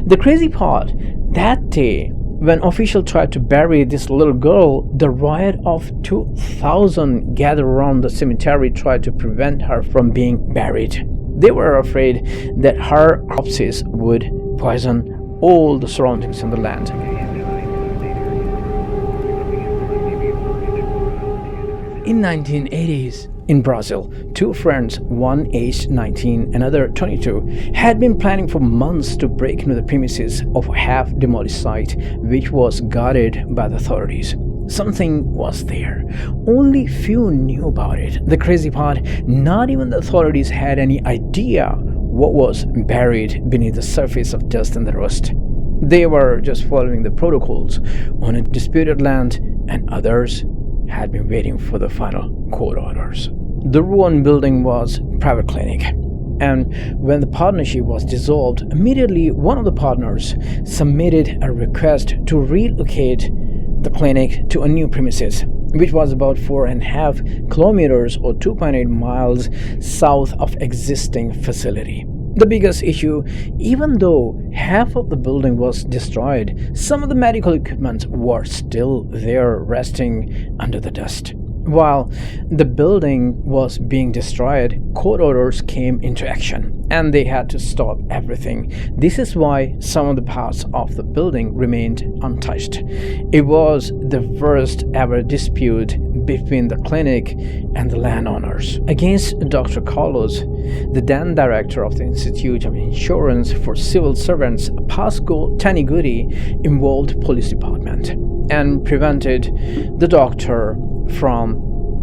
The crazy part, that day, when officials tried to bury this little girl, the riot of 2,000 gathered around the cemetery tried to prevent her from being buried. They were afraid that her corpses would poison all the surroundings in the land. In 1980s, in Brazil, two friends, one aged 19, another 22, had been planning for months to break into the premises of a half-demolished site which was guarded by the authorities. Something was there. Only few knew about it. The crazy part, not even the authorities had any idea what was buried beneath the surface of dust and the rust. They were just following the protocols on a disputed land, and others had been waiting for the final court orders. The ruined building was a private clinic, and when the partnership was dissolved, immediately one of the partners submitted a request to relocate the clinic to a new premises, which was about 4.5 kilometers or 2.8 miles south of existing facility. The biggest issue, even though half of the building was destroyed, some of the medical equipment were still there resting under the dust. While the building was being destroyed, court orders came into action, and they had to stop everything. This is why some of the parts of the building remained untouched. It was the worst ever dispute between the clinic and the landowners. Against Dr. Carlos, the then director of the Institute of Insurance for Civil Servants, Pasco Taniguchi, involved police department and prevented the doctor from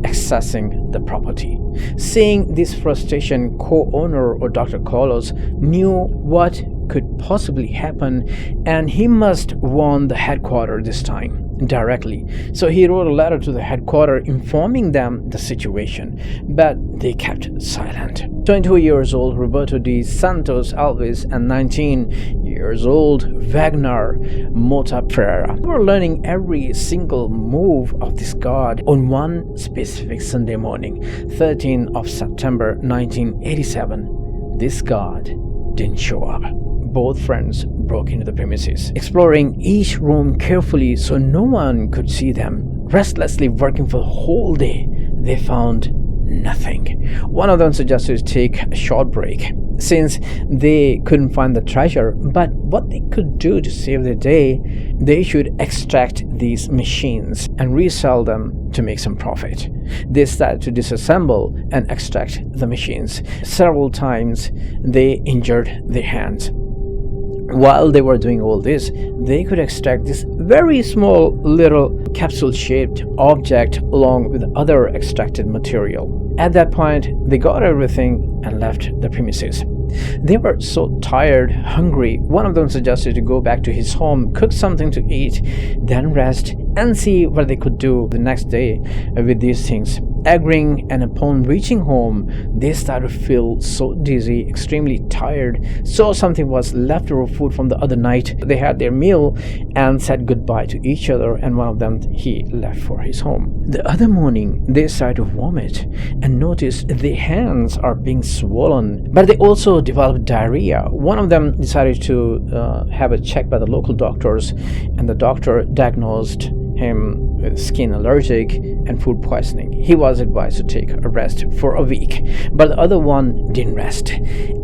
accessing the property. Seeing this frustration, co-owner or Dr. Carlos knew what could possibly happen, and he must warn the headquarters this time directly. So he wrote a letter to the headquarters informing them the situation, but they kept silent. 22 years old Roberto de Santos Alves and 19 years old Wagner Mota Pereira were learning every single move of this god on one specific Sunday morning, 13th of September 1987. This god didn't show up. Both friends broke into the premises, exploring each room carefully so no one could see them. Restlessly working for the whole day, they found nothing. One of them suggested to take a short break, since they couldn't find the treasure. But what they could do to save the day, they should extract these machines and resell them to make some profit. They started to disassemble and extract the machines. Several times they injured their hands. While they were doing all this, they could extract this very small little capsule-shaped object along with other extracted material. At that point, they got everything and left the premises. They were so tired, hungry. One of them suggested to go back to his home, cook something to eat, then rest and see what they could do the next day with these things. Agreeing, and upon reaching home, they started to feel so dizzy, extremely tired. So something was leftover food from the other night. They had their meal and said goodbye to each other, and one of them, he left for his home. The other morning, they started to vomit and noticed their hands are being swollen, but they also developed diarrhea. One of them decided to have a check by the local doctors, and the doctor diagnosed him with skin allergic and food poisoning. He was advised to take a rest for a week, but the other one didn't rest.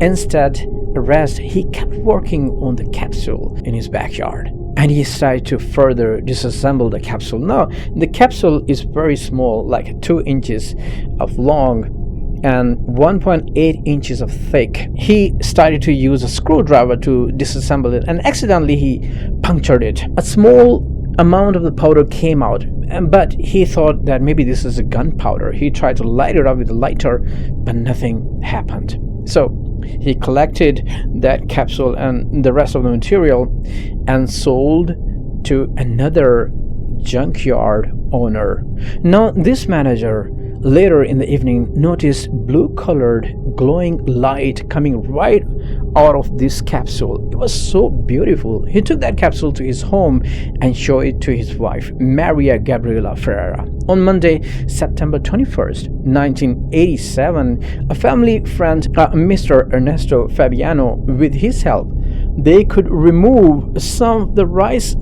Instead of rest, he kept working on the capsule in his backyard, and he started to further disassemble the capsule. Now, the capsule is very small, like 2 inches of long and 1.8 inches of thick. He started to use a screwdriver to disassemble it, and accidentally he punctured it. A small amount of the powder came out, but he thought that maybe this is a gunpowder. He tried to light it up with a lighter, but nothing happened. So he collected that capsule and the rest of the material and sold to another junkyard owner. Now, this manager later in the evening noticed blue-colored glowing light coming right out of this capsule. It was so beautiful. He took that capsule to his home and showed it to his wife, Maria Gabriela Ferreira. On Monday, September 21st, 1987, a family friend, Mr. Ernesto Fabiano, with his help, they could remove some of the rice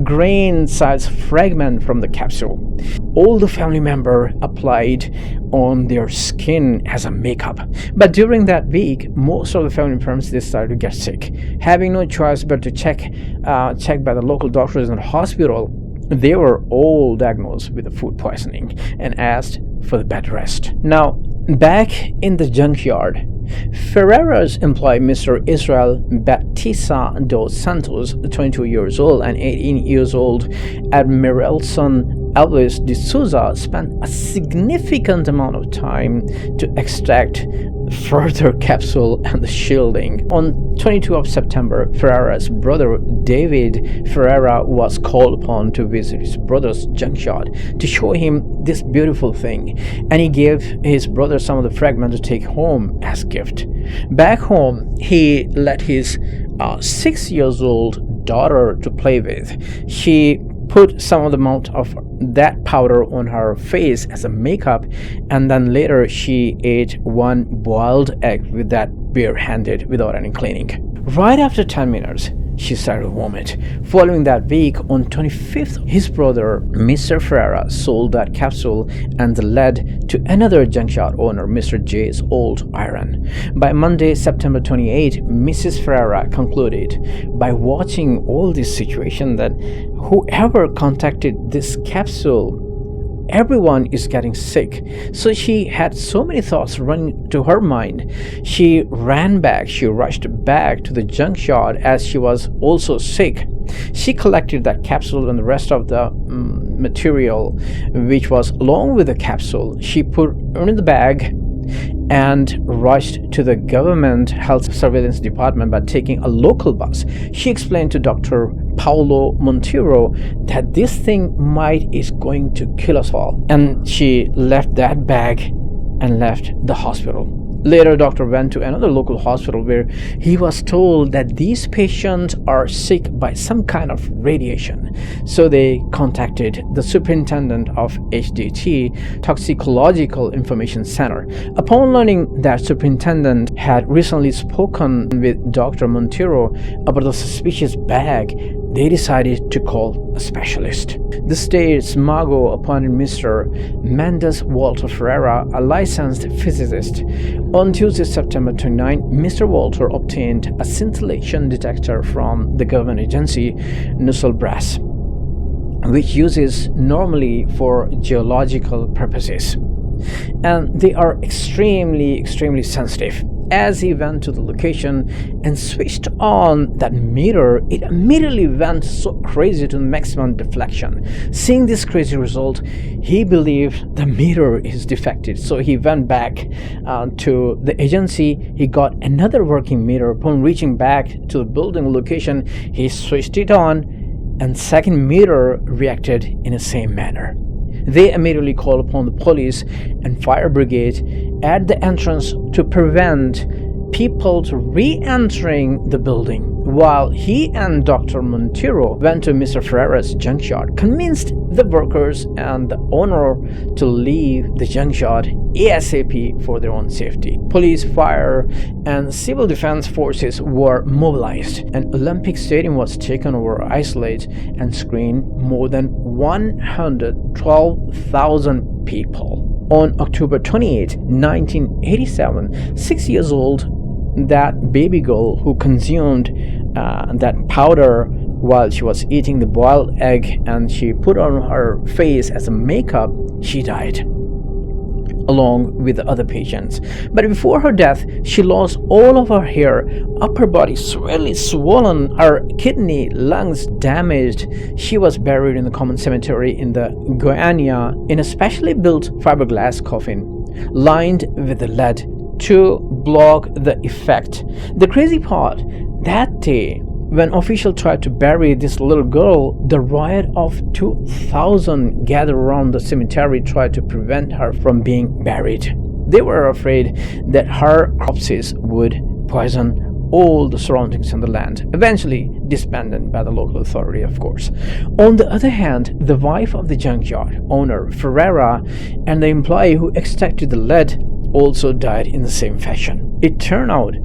grain-sized fragment from the capsule. All the family member applied on their skin as a makeup. But during that week, most of the family members decided to get sick. Having no choice but to check by the local doctors in the hospital, they were all diagnosed with the food poisoning and asked for the bed rest. Now, back in the junkyard, Ferreira's employee, Mr. Israel Batista dos Santos, 22 years old, and 18 years old Admiralson Elvis de Souza, spent a significant amount of time to extract further capsule and the shielding. On 22 of September, Ferreira's brother David Ferreira was called upon to visit his brother's junkyard to show him this beautiful thing, and he gave his brother some of the fragments to take home as gift. Back home, he let his 6-year-old daughter to play with. She put some of the amount of that powder on her face as a makeup, and then later she ate one boiled egg with that bare-handed without any cleaning. Right after 10 minutes, she started to vomit. Following that week, on 25th, his brother, Mr. Ferreira, sold that capsule and the lead to another junkyard owner, Mr. J's Old Iron. By Monday, September 28, Mrs. Ferreira concluded by watching all this situation that whoever contacted this capsule, everyone is getting sick. So she had so many thoughts running to her mind. She rushed back to the junkyard as she was also sick. She collected that capsule and the rest of the material which was along with the capsule. She put in the bag and rushed to the government health surveillance department by taking a local bus. She explained to Dr. Paulo Monteiro that this thing is going to kill us all. And she left that bag and left the hospital. Later, doctor went to another local hospital where he was told that these patients are sick by some kind of radiation. So they contacted the superintendent of HDT, Toxicological Information Center. Upon learning that superintendent had recently spoken with Dr. Monteiro about the suspicious bag, they decided to call a specialist. The state's MAGO appointed Mr. Mendes Walter Ferreira, a licensed physicist. On Tuesday, September 29, Mr. Walter obtained a scintillation detector from the government agency Nuselbras, which uses normally for geological purposes. And they are extremely sensitive. As he went to the location and switched on that meter, it immediately went so crazy to maximum deflection. Seeing this crazy result, he believed the meter is defective. So he went back to the agency. He got another working meter. Upon reaching back to the building location, he switched it on, and second meter reacted in the same manner. They immediately called upon the police and fire brigade at the entrance to prevent people to re-entering the building, while he and Dr. Monteiro went to Mr. Ferreira's junkyard, convinced the workers and the owner to leave the junkyard ASAP for their own safety. Police, fire, and civil defense forces were mobilized, and Olympic Stadium was taken over, isolated, and screened more than 112,000 people. On October 28, 1987, 6 years old, that baby girl who consumed that powder while she was eating the boiled egg and she put on her face as a makeup, she died along with the other patients. But before her death, she lost all of her hair, upper body severely swollen, her kidney, lungs damaged. She was buried in the common cemetery in the Goiânia in a specially built fiberglass coffin lined with the lead to block the effect. The crazy part, that day when officials tried to bury this little girl, the riot of 2,000 gathered around the cemetery tried to prevent her from being buried. They were afraid that her corpses would poison all the surroundings in the land, eventually disbanded by the local authority, of course. On the other hand, the wife of the junkyard owner, Ferreira, and the employee who extracted the lead also died in the same fashion. It turned out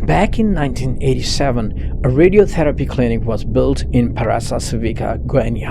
Back in 1987, a radiotherapy clinic was built in Parasa Civica, Guinea,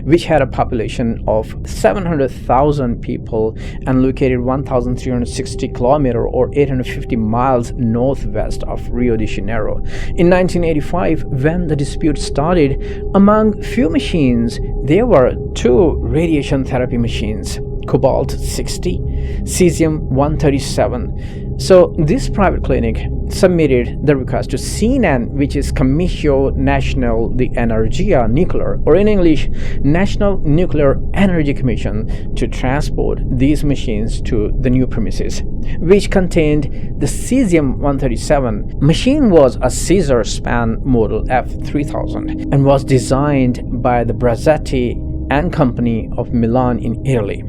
which had a population of 700,000 people and located 1,360 kilometers or 850 miles northwest of Rio de Janeiro. In 1985, when the dispute started, among few machines, there were two radiation therapy machines, Cobalt-60, Cesium-137. So this private clinic submitted the request to CNEN, which is Comissão Nacional de Energia Nuclear, or in English, National Nuclear Energy Commission, to transport these machines to the new premises, which contained the Cesium-137. Machine was a Caesar span model F3000 and was designed by the Brazetti and Company of Milan in Italy.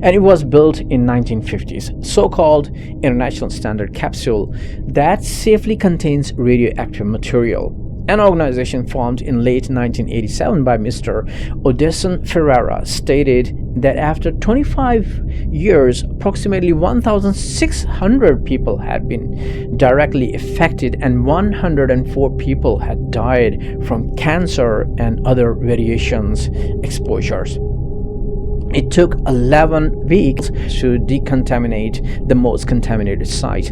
And it was built in 1950s, so-called international standard capsule that safely contains radioactive material. An organization formed in late 1987 by Mr. Odesson Ferreira stated that after 25 years, approximately 1,600 people had been directly affected and 104 people had died from cancer and other radiations exposures. It took 11 weeks to decontaminate the most contaminated site.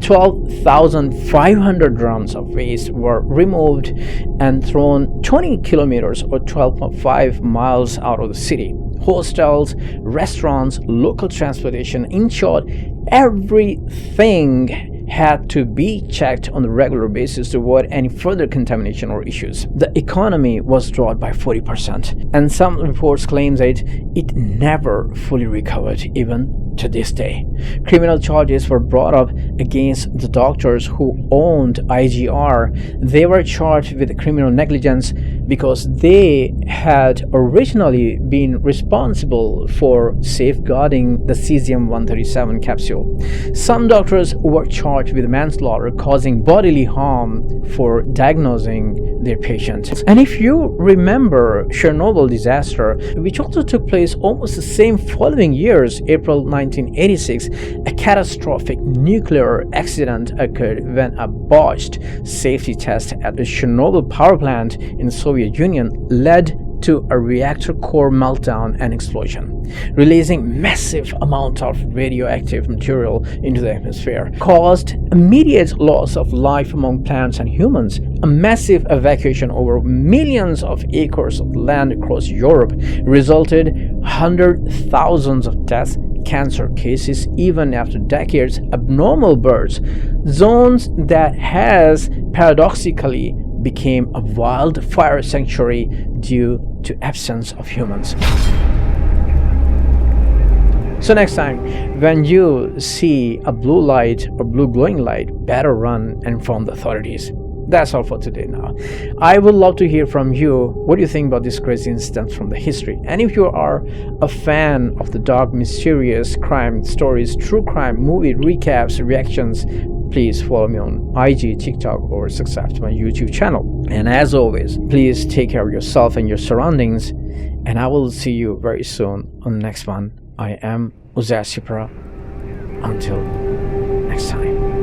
12,500 drums of waste were removed and thrown 20 kilometers or 12.5 miles out of the city. Hostels, restaurants, local transportation, in short, everything had to be checked on a regular basis to avoid any further contamination or issues. The economy was dropped by 40%, and some reports claim that it never fully recovered even to this day. Criminal charges were brought up against the doctors who owned IGR. They were charged with criminal negligence because they had originally been responsible for safeguarding the Cesium-137 capsule. Some doctors were charged with manslaughter, causing bodily harm for diagnosing their patients. And if you remember Chernobyl disaster, which also took place almost the same following years, April 1986, a catastrophic nuclear accident occurred when a botched safety test at the Chernobyl power plant in the Soviet Union led to a reactor core meltdown and explosion, releasing massive amount of radioactive material into the atmosphere, caused immediate loss of life among plants and humans. A massive evacuation over millions of acres of land across Europe resulted hundreds of thousands of deaths, cancer cases, even after decades, abnormal births, zones that has paradoxically became a wildfire sanctuary due to absence of humans. So next time, when you see a blue light or blue glowing light, better run and inform the authorities. That's all for today now. I would love to hear from you. What do you think about this crazy incident from the history? And if you are a fan of the dark, mysterious crime stories, true crime, movie recaps, reactions, please follow me on IG, TikTok, or subscribe to my YouTube channel. And as always, please take care of yourself and your surroundings. And I will see you very soon on the next one. I am Uzair Sipra. Until next time.